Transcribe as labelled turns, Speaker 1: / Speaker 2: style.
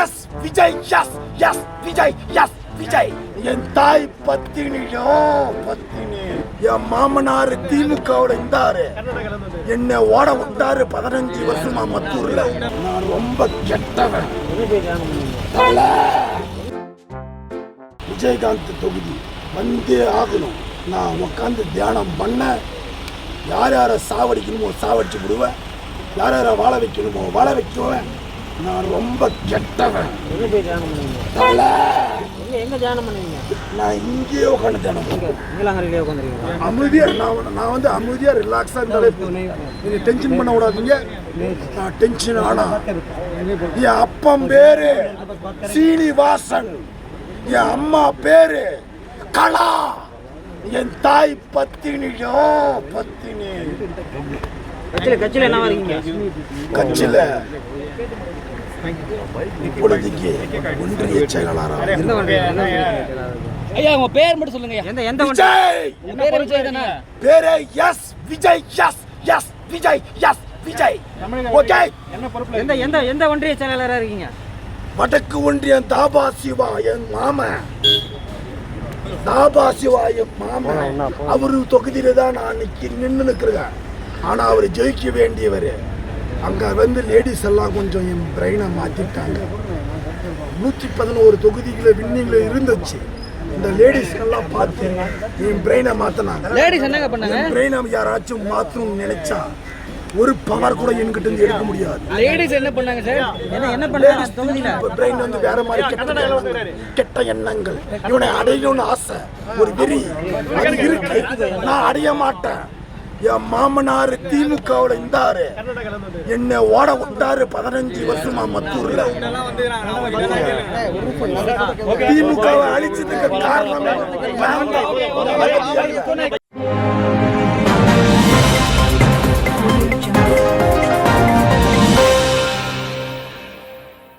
Speaker 1: S Vijay, S S Vijay, S Vijay. என் தாய் பத்தினியோ பத்தினி. என் மாமனார் திமுகவோட இருந்தாரு, என்னை ஓட விட்டாரு 15 வருஷமா மத்தூர்ல. நான் ரொம்ப கெட்டவன். விஜயகாந்த் தொகுதி வந்தே ஆகணும். நான் உட்காந்து தியானம் பண்ண, யார் யாரை சாவடிக்கணுமோ சாவடிச்சு விடுவேன், யார் யாரை வாழ வைக்கணுமோ வாழ வைக்குவேன். நான் ரொம்ப கெட்டவன். நான் இங்கேயே உட்காந்து தியானம் பண்ணுவேன். அமைதியா நான் வந்து அமைதியா ரிலாக்ஸா இருந்தாலே நீங்க டென்ஷன் பண்ண விடாதீங்க. நான் டென்ஷன் ஆனா என் அப்பன் பேரு சீனிவாசன், என் அம்மா பேரு கலா, என் தாய் பத்தினியோ பத்தினி. கட்சியில இப்பொழுதைக்கு ஒன்றிய செயலாளராக.
Speaker 2: ஐயா உங்க பேர் மட்டும் சொல்லுங்க. எந்த
Speaker 1: பேரே S Vijay, S S Vijay, S Vijay. Okay.
Speaker 2: எந்த ஒன்றிய செயலாளரா இருக்கீங்க?
Speaker 1: வடக்கு ஒன்றியம் தாபா சிவா என் மாமன். தாபா சிவா என் மாமன். அவரு தொகுதியில தான் நான் நின்று நிற்கிறேன். ஆனா அவர் ஜெயிக்க வேண்டியவர். அங்க வந்து லேடிஸ் எல்லாம் கொஞ்சம் என் பிரெயினை மாத்திட்டாங்க. 111 தொகுதிகளை வின்னிங்ல இருந்துச்சு. இந்த லேடிஸ் எல்லாம் பார்த்து என் பிரெயினை மாத்தினாங்க.
Speaker 2: லேடிஸ் என்னங்க பண்ணாங்க?
Speaker 1: பிரெயினை யாராச்சும் மாத்தணும்னு நினைச்சா ஒரு பவர் கூட என்கிட்ட இருந்து எடுக்க முடியாது.
Speaker 2: லேடிஸ் என்ன பண்ணாங்க சார்? என்ன பண்ணாங்க தொகுதியில?
Speaker 1: பிரெயின் வந்து வேற மாதிரி கெட்ட எண்ணங்கள். இவனை அடையணும்னு ஆசை, ஒரு வெறி அது இருக்கு. நான் அடைய மாட்டேன். என் மாமனார் திமுகவோட இருந்தாரு, என்னை ஓட விட்டாரு 15 வருஷமா மத்தூர்ல. திமுகவை அழிச்சதுக்கு காரணம்